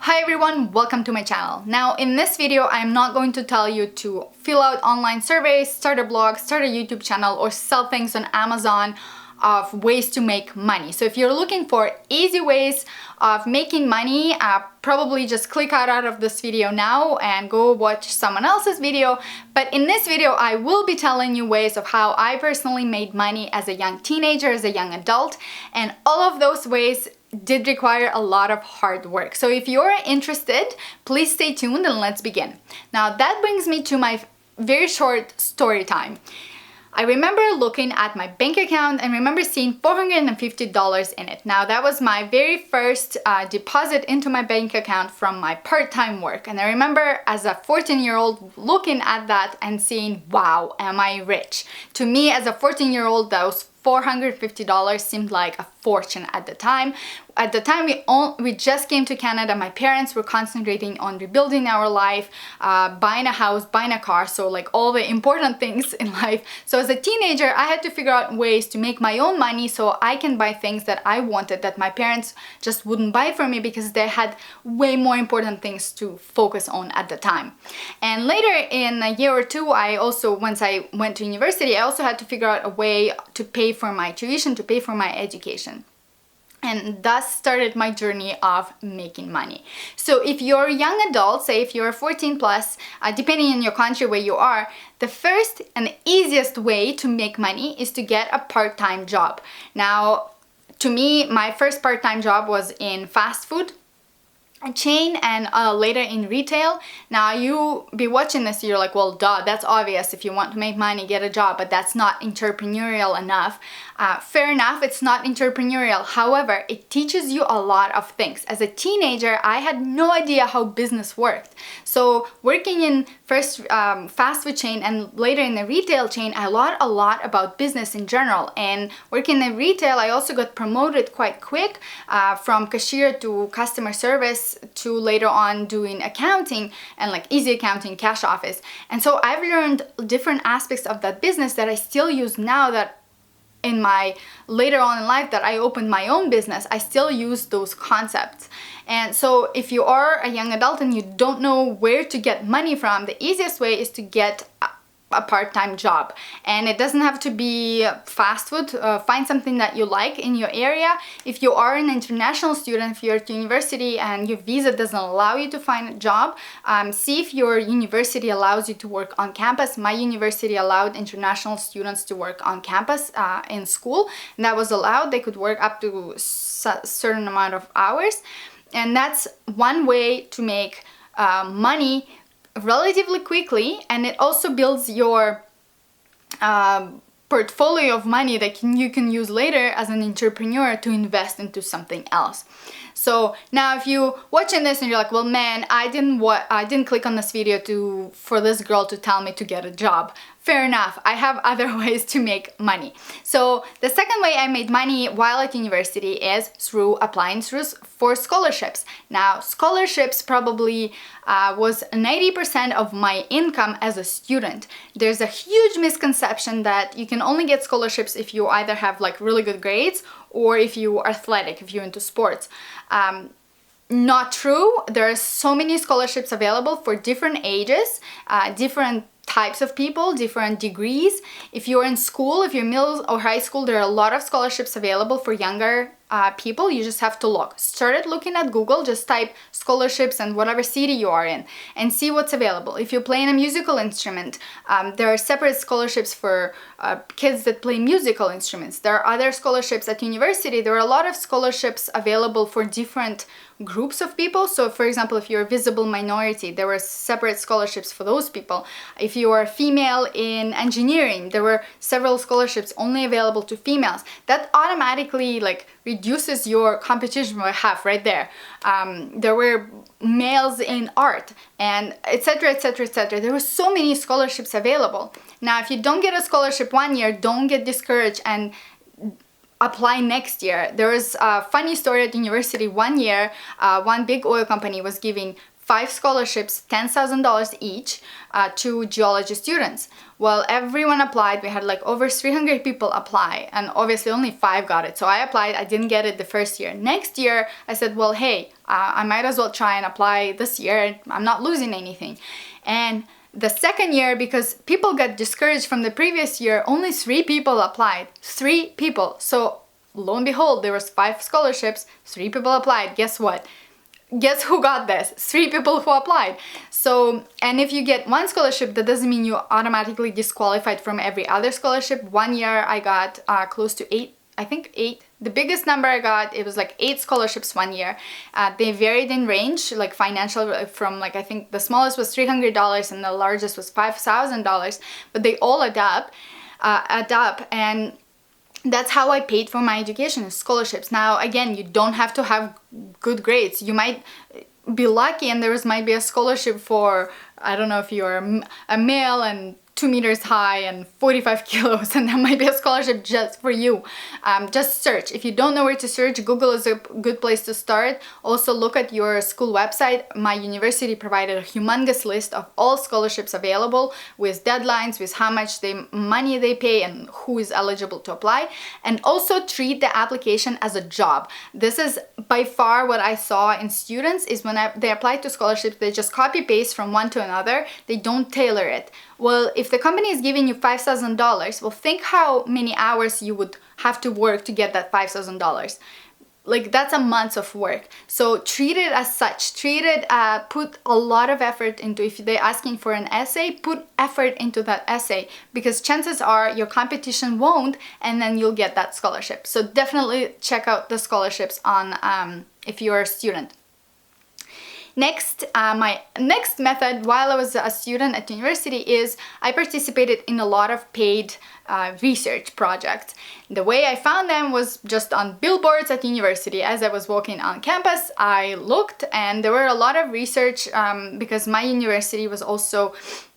Hi everyone, welcome to my channel. Now in this video, I'm not going to tell you to fill out online surveys, start a blog, start a YouTube channel, or sell things on Amazon of ways to make money. So if you're looking for easy ways of making money, probably just click out of this video now and go watch someone else's video. But in this video, I will be telling you ways of how I personally made money as a young teenager, as a young adult, and all of those ways did require a lot of hard work. So if you're interested, please stay tuned and let's begin. Now that brings me to my very short story time. I remember looking at my bank account and remember seeing $450 in it. Now that was my very first deposit into my bank account from my part-time work. And I remember as a 14-year-old looking at that and saying, wow, am I rich? To me as a 14-year-old, those $450 seemed like a fortune at the time. At the time, we just came to Canada. My parents were concentrating on rebuilding our life, buying a house, buying a car, so like all the important things in life. So as a teenager, I had to figure out ways to make my own money so I can buy things that I wanted that my parents just wouldn't buy for me because they had way more important things to focus on at the time. And later in a year or two, once I went to university, I also had to figure out a way to pay for my tuition, to pay for my education. And thus started my journey of making money. So if you're a young adult, say if you're 14 plus, depending on your country where you are, the first and easiest way to make money is to get a part-time job. Now, to me, my first part-time job was in fast food chain and later in retail. Now you be watching this, you're like, well, duh, that's obvious. If you want to make money, get a job, but that's not entrepreneurial enough. Fair enough, it's not entrepreneurial. However, it teaches you a lot of things. As a teenager, I had no idea how business worked. So working in first fast food chain and later in the retail chain, I learned a lot about business in general. And working in retail, I also got promoted quite quick from cashier to customer service to later on doing accounting and like easy accounting, cash office. And so I've learned different aspects of that business that I still use now, that in my later on in life that I opened my own business, I still use those concepts. And so if you are a young adult and you don't know where to get money from, the easiest way is to get a part-time job. And it doesn't have to be fast food. Find something that you like in your area. If you are an international student, if you're at university and your visa doesn't allow you to find a job, see if your university allows you to work on campus. My university allowed international students to work on campus in school, and that was allowed. They could work up to a certain amount of hours. And that's one way to make money relatively quickly, and it also builds your portfolio of money that you can use later as an entrepreneur to invest into something else. So now if you watching this and you're like, well man, I didn't click on this video for this girl to tell me to get a job. Fair enough, I have other ways to make money. So the second way I made money while at university is through applying for scholarships. Now scholarships probably was 90% of my income as a student. There's a huge misconception that you can only get scholarships if you either have like really good grades or if you are athletic, if you're into sports. Not true. There are so many scholarships available for different ages, different types of people, different degrees. If you're in school, if you're middle or high school, there are a lot of scholarships available for younger people. You just have to look. Start looking at Google, just type scholarships in whatever city you are in and see what's available. If you're playing a musical instrument, there are separate scholarships for kids that play musical instruments. There are other scholarships at university. There are a lot of scholarships available for different groups of people. So for example, if you're a visible minority, there were separate scholarships for those people. If you are female in engineering, there were several scholarships only available to females. That automatically like reduces your competition by half right there. There were males in art and etc, etc, etc. There were so many scholarships available. Now if you don't get a scholarship one year, don't get discouraged and apply next year. There was a funny story at university. One year, one big oil company was giving 5 scholarships, $10,000 each, to geology students. Well, everyone applied. We had like over 300 people apply, and obviously only 5 got it. So I applied. I didn't get it the first year. Next year, I said, well, hey, I might as well try and apply this year. I'm not losing anything. And the second year, because people got discouraged from the previous year, only 3 people applied. 3 people. So lo and behold, there was 5 scholarships, 3 people applied. Guess what? Guess who got this? 3 people who applied. So, and if you get 1 scholarship, that doesn't mean you automatically disqualified from every other scholarship. 1 year I got close to 8, I think 8. The biggest number I got, it was like 8 scholarships 1 year. They varied in range, like financial, from like, I think the smallest was $300 and the largest was $5,000, but they all add up, and that's how I paid for my education, scholarships. Now, again, you don't have to have good grades. You might be lucky and might be a scholarship for, I don't know if you're a male and 2 meters high and 45 kilos, and that might be a scholarship just for you. Just search. If you don't know where to search, Google is a good place to start. Also look at your school website. My university provided a humongous list of all scholarships available, with deadlines, with how much money they pay and who is eligible to apply. And also treat the application as a job. This is by far what I saw in students, is when they apply to scholarships, they just copy paste from one to another. They don't tailor it. Well, if the company is giving you $5,000, well, think how many hours you would have to work to get that $5,000. Like, that's a month of work. So treat it as such. Treat it, put a lot of effort into, if they're asking for an essay, put effort into that essay, because chances are your competition won't, and then you'll get that scholarship. So definitely check out the scholarships on if you're a student. Next, my next method while I was a student at university is I participated in a lot of paid research projects. The way I found them was just on billboards at university. As I was walking on campus, I looked, and there were a lot of research because my university was also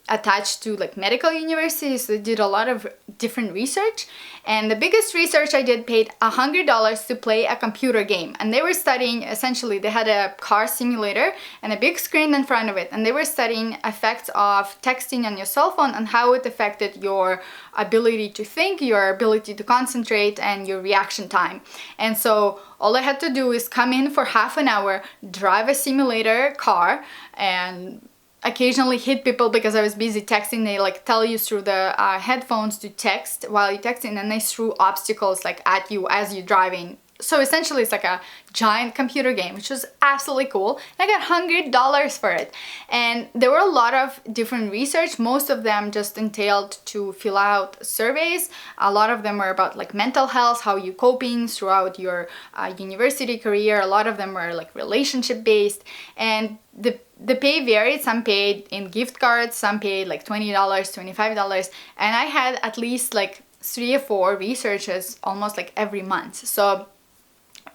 attached to like medical universities, so they did a lot of different research. And the biggest research I did paid $100 to play a computer game, and they were studying, essentially they had a car simulator and a big screen in front of it, and they were studying effects of texting on your cell phone and how it affected your ability to think, your ability to concentrate, and your reaction time. And so all I had to do is come in for half an hour, drive a simulator car, and occasionally hit people because I was busy texting. They like tell you through the headphones to text while you're texting, and they threw obstacles like at you as you're driving. So essentially it's like a giant computer game, which was absolutely cool. I got $100 for it. And there were a lot of different research. Most of them just entailed to fill out surveys. A lot of them were about like mental health, how you coping throughout your university career. A lot of them were like relationship based, and the pay varied. Some paid in gift cards, some paid like $20, $25, and I had at least like 3 or 4 researches almost like every month. So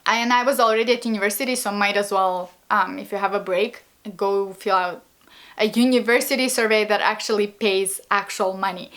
I was already at university, so might as well, if you have a break, go fill out a university survey that actually pays actual money.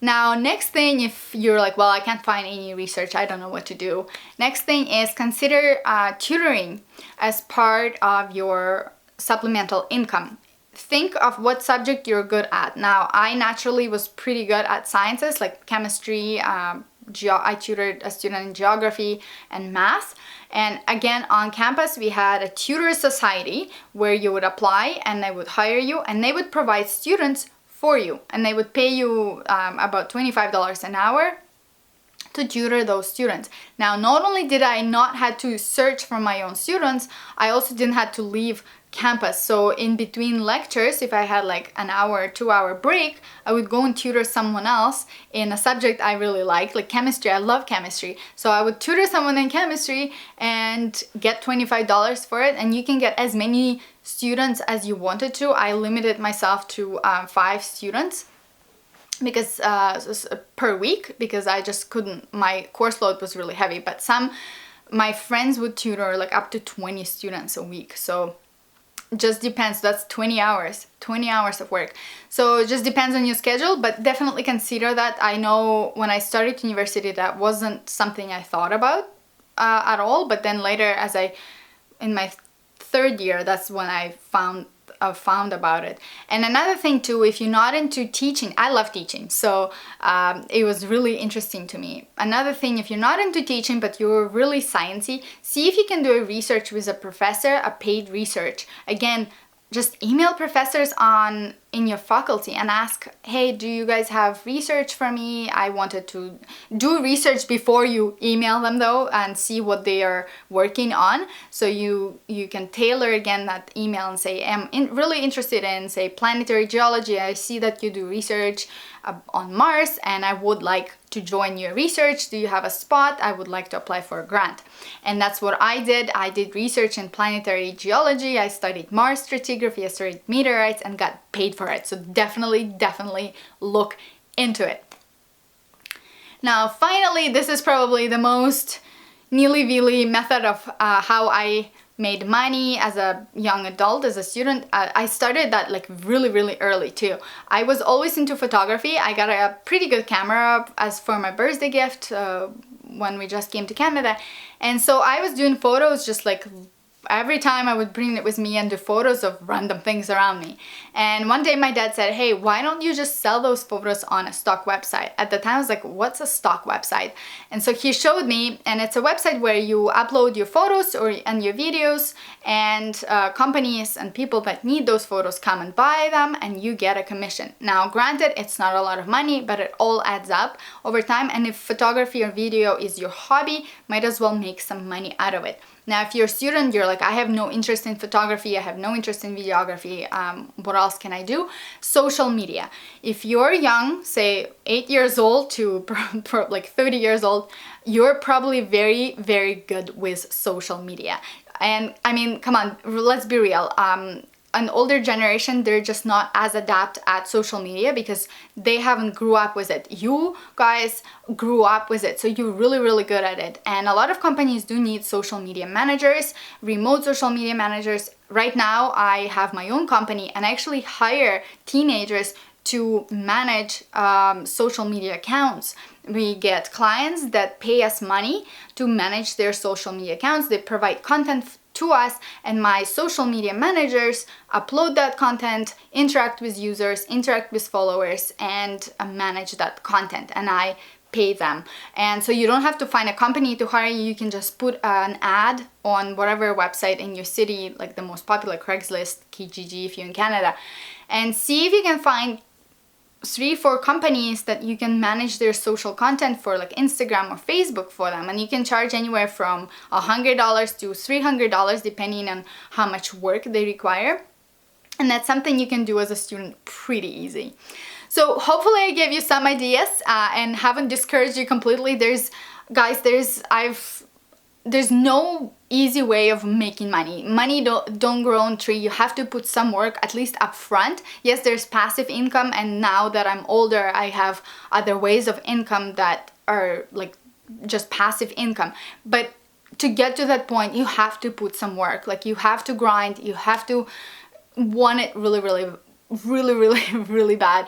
Now, next thing, if you're like, well, I can't find any research, I don't know what to do. Next thing is consider tutoring as part of your supplemental income. Think of what subject you're good at. Now, I naturally was pretty good at sciences like chemistry. I tutored a student in geography and math. And again, on campus, we had a tutor society where you would apply and they would hire you, and they would provide students for you, and they would pay you about $25 an hour to tutor those students. Now, not only did I not had to search for my own students, I also didn't have to leave campus. So in between lectures, if I had like an hour or 2 hour break, I would go and tutor someone else in a subject I really like chemistry. I love chemistry. So I would tutor someone in chemistry and get $25 for it, and you can get as many students as you wanted to. I limited myself to 5 students because per week, because I just couldn't, my course load was really heavy. But my friends would tutor like up to 20 students a week. So just depends. That's 20 hours of work. So it just depends on your schedule, but definitely consider that. I know when I started university, that wasn't something I thought about at all, but then later, as in my third year, that's when I found about it. And another thing too, if you're not into teaching, I love teaching, so it was really interesting to me. Another thing, if you're not into teaching but you're really sciencey, see if you can do a research with a professor, a paid research. Again, just email professors in your faculty and ask, hey, do you guys have research for me? I wanted to do research before you email them though, and see what they are working on. So you can tailor again that email and say, I'm really interested in, say, planetary geology. I see that you do research on Mars and I would like to join your research. Do you have a spot? I would like to apply for a grant. And that's what I did. I did research in planetary geology. I studied Mars stratigraphy, I studied meteorites, and got paid for it. So definitely look into it. Now finally, this is probably the most nilly-willy method of how I made money as a young adult, as a student. I started that like really early too. I was always into photography. I got a pretty good camera as for my birthday gift when we just came to Canada, and so I was doing photos just like every time I would bring it with me and do photos of random things around me. And one day my dad said, hey, why don't you just sell those photos on a stock website? At the time I was like, what's a stock website? And so he showed me, and it's a website where you upload your photos and your videos, and companies and people that need those photos come and buy them and you get a commission. Now granted, it's not a lot of money, but it all adds up over time, and if photography or video is your hobby, might as well make some money out of it. Now, if you're a student, you're like, I have no interest in photography, I have no interest in videography, what else can I do? Social media. If you're young, say 8 years old to like 30 years old, you're probably very good with social media. And I mean, come on, let's be real. An older generation, they're just not as adept at social media because they haven't grew up with it. You guys grew up with it, so you're really good at it. And a lot of companies do need social media managers, remote social media managers. Right now, I have my own company and I actually hire teenagers to manage social media accounts. We get clients that pay us money to manage their social media accounts. They provide content to us, and my social media managers upload that content, interact with users, interact with followers, and manage that content, and I pay them. And so you don't have to find a company to hire you. You can just put an ad on whatever website in your city, like the most popular, Craigslist, Kijiji if you're in Canada, and see if you can find 3-4 companies that you can manage their social content for, like Instagram or Facebook for them, and you can charge anywhere from $100 to $300 depending on how much work they require. And that's something you can do as a student pretty easy. So hopefully I gave you some ideas and haven't discouraged you completely. There's no easy way of making money. Money don't grow on tree. You have to put some work, at least up front. Yes, there's passive income, and now that I'm older, I have other ways of income that are like just passive income. But to get to that point, you have to put some work. Like, you have to grind, you have to want it really bad,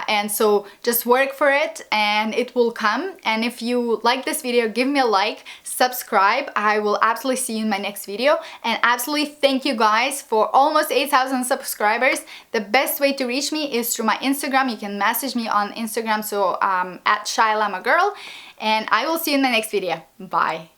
and so just work for it and it will come. And if you like this video, give me a like, subscribe. I will absolutely see you in my next video, and absolutely thank you guys for almost 8,000 subscribers. The best way to reach me is through my Instagram. You can message me on Instagram, so at ShyLamaGirl, and I will see you in my next video. Bye.